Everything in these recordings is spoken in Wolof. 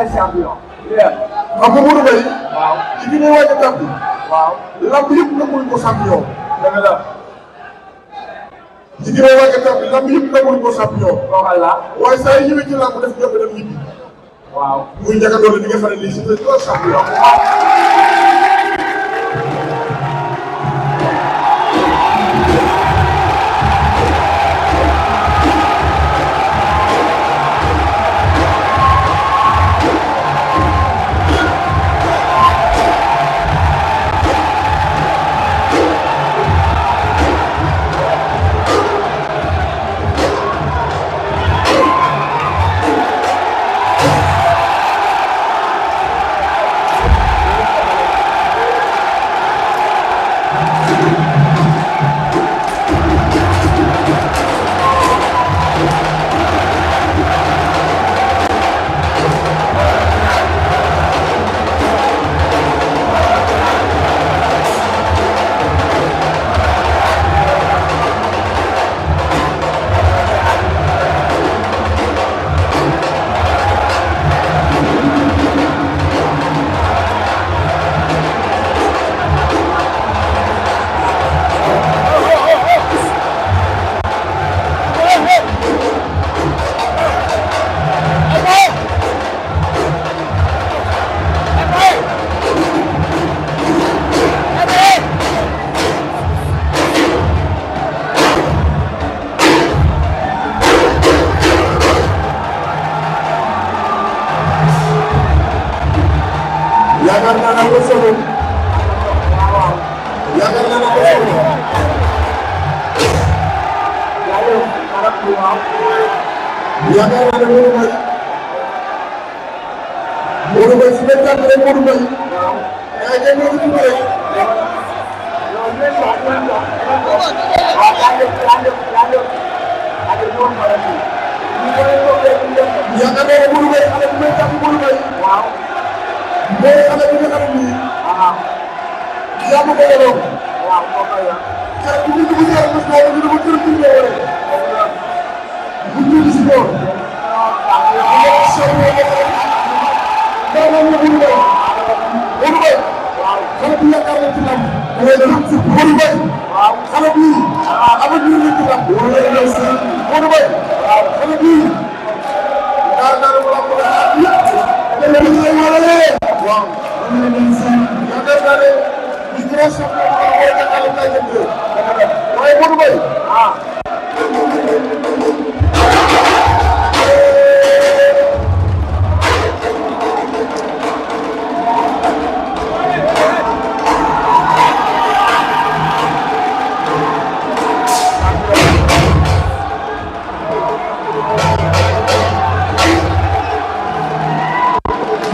champion. xam nga Modou Mbaye. waaw ci bi muy wàññi gàpp. waaw lamb yëpp nanguwuñ ko champion. dëgg la. ci bi muy wàññi gàpp lamb yëpp nanguwuñ ko champion. waxal la. waaye saa yi ñëwee ci lamb def ñëpp dem ñibbi. waaw. muy njëkk a doon li nga xam ne lii c'est un champion. yaakaar naa ne ko solo yaakaar naa ne ko solo yaakaar naa ne Modou Mbaye su fekkee ne Modou Mbaye yaa ngi leen di tuddee yaakaar naa ne Modou Mbaye xale bu may tàmm Modou Mbaye mais xale bi nga xam ne nii. yaa ma ko yoroon. waaw moo koy yor. keroog bu ñu dugg si yàlla mos naa ko ñu dugg kër gi ñu waree. bu ñu dugg si boor. Modou Mbaye. xale bi yaakaar nañ ci lamb. Modou Mbaye. xale bii. avenir la ci lamb. Modou Mbaye. xale bii. yaakaar naa ne mu lamb la waaw yaakaar naa ne li gën a soxla mooy Dakar la ñu koy waaye Modou Mbaye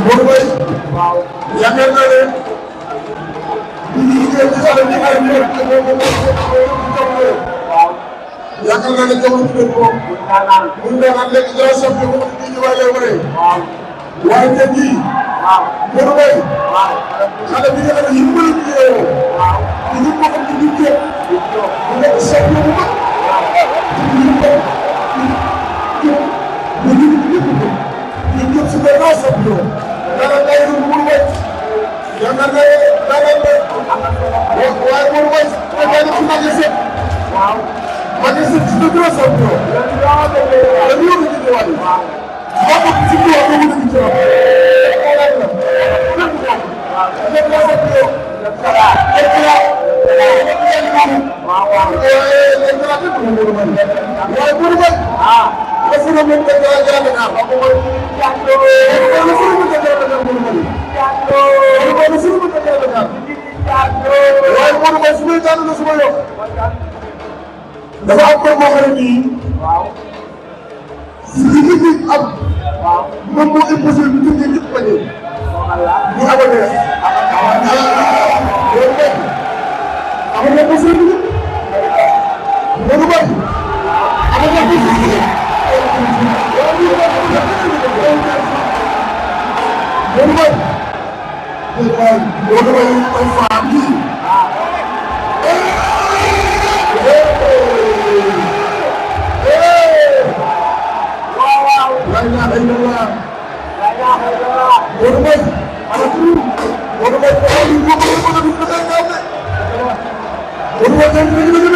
Modou Mbaye waaw. yaakaar naa ne waaw. yaakaar naa ne jamono bi moom mun naa naan léegi dara soppi ko wax dëgg yàlla lay waree. waaw. waaye tey jii. waaw. Modou Mbaye. waaw. xale bi nga xam ne yëpp bëri na yeewoo. waaw. te ñun boo xam ne ñu jéem. mu nekk champion bu mag. ñun ñëpp ñun ñëpp su dee naa champion. dara day doon Modou Mbaye. yaakaar naa ne dara day. waaye Modou Mbaye su fekkee ne su magasin. waaw. magasin si le grand champion. dañu yóbbu ci diwaan yi. moo ko si diwaan boobu la ñu ci wax. waaw waaw. waaye Modou Mbaye. dafa doon mën a gën a gën a gën a am. waaye Modou Mbaye su may tànn su ma yokk. dafa am koo xam ne nii. si li nit am. moom moo imposé lu jógee ñëpp bañ a. ñu abonné rek. loolu mooy. amoon na imposé lu ñëpp. Modou Mbaye. amoon na imposé lu ñëpp. Modou Mbaye. Modou Mbaye ay femme yi. la ilaha illallah. Modou Mbaye ana turu Modou Mbaye ko xool ñu ko ko ko ko ko ngam de Modou Mbaye tan ñu ñu de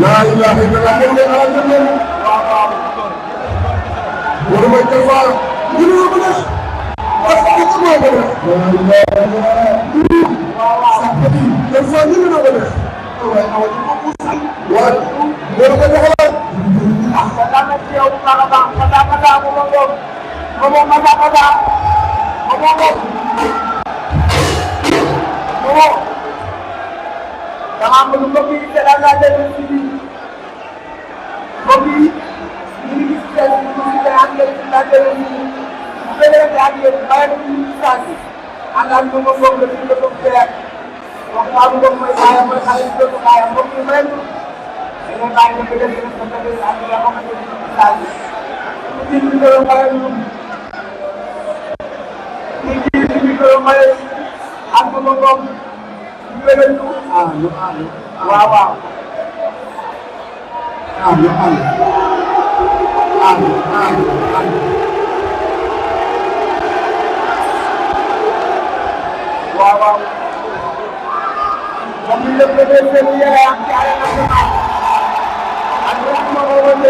la ilaha illallah mo ngi ala ñu Modou Mbaye ko fa ñu ñu ko def parce que ko mo ko def ko fa ñu ñu ko def waaye awa ñu ko musal waaye Modou Mbaye doxal Pertama dia utara bang, kata ngomong, kata, ngomong. Jangan menunggu kita ada di sini. Kopi ini kita ambil kita di sini. Kita ambil bayar kita. Anda ngomong betul saya. Waktu aku ngomong saya itu saya ngomong. Ini lain berbeda dengan seperti ada apa yang terjadi. Ini kalau main aku ngomong itu wow. Wow. Kami lebih dari yang cara nasional. Aku mau ngomong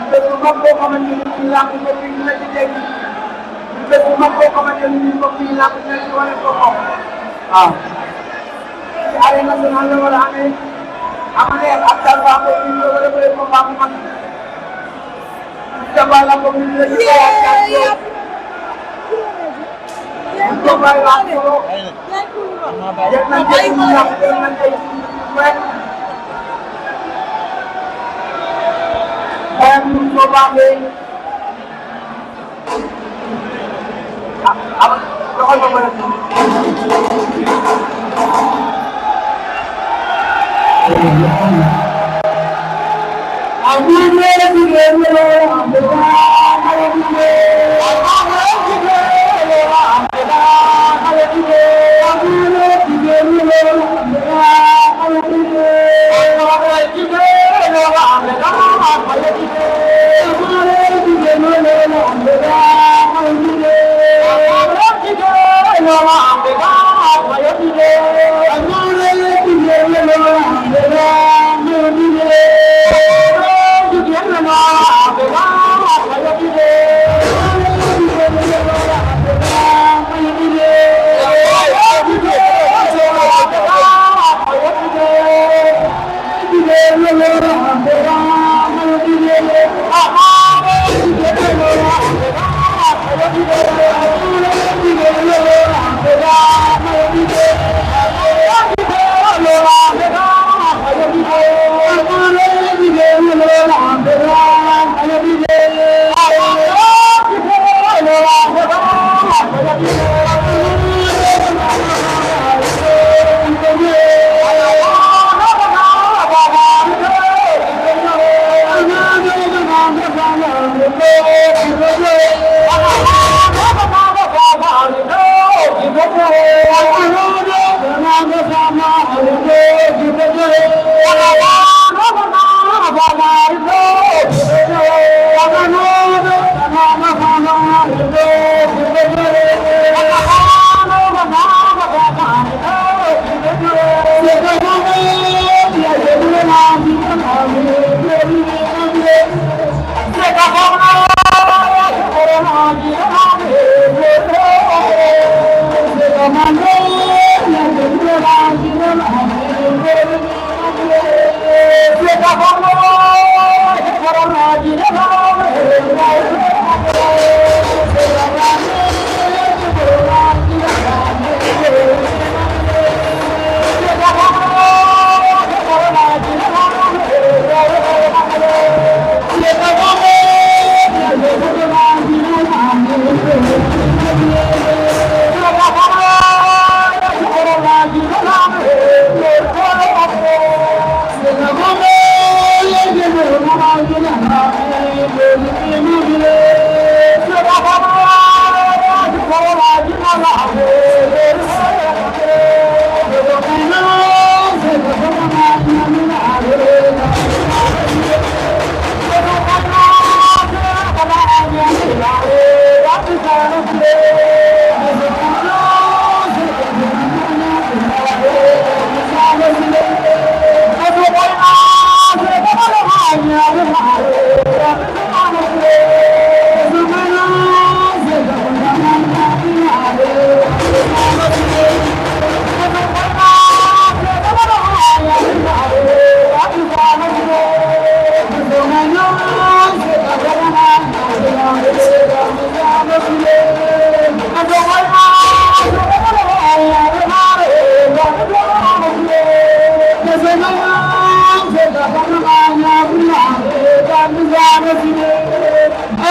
Semua kau kaman ini hilang itu pindah jadi. Semua kau kaman ini kau hilang jadi orang kau. Hari nasional orang ini, amane akar bahagia ini orang boleh membangun. Coba kau pindah jadi. Coba kau. Jangan jadi hilang, jangan jadi. Bayang mencoba ini, apa? Kau apa berarti?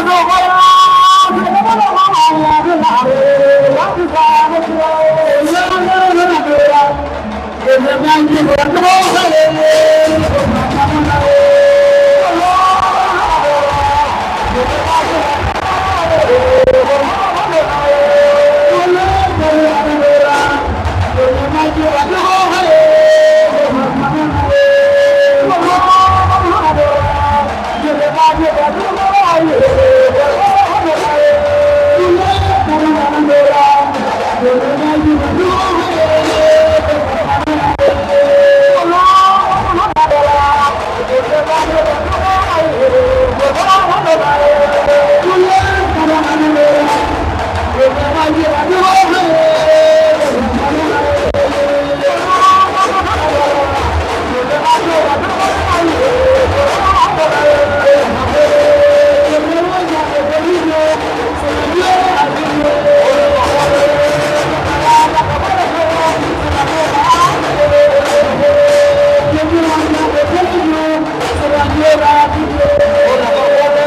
Hãy subscribe cho kênh Ghiền Mì Gõ để không bỏ lỡ những video hấp dẫn.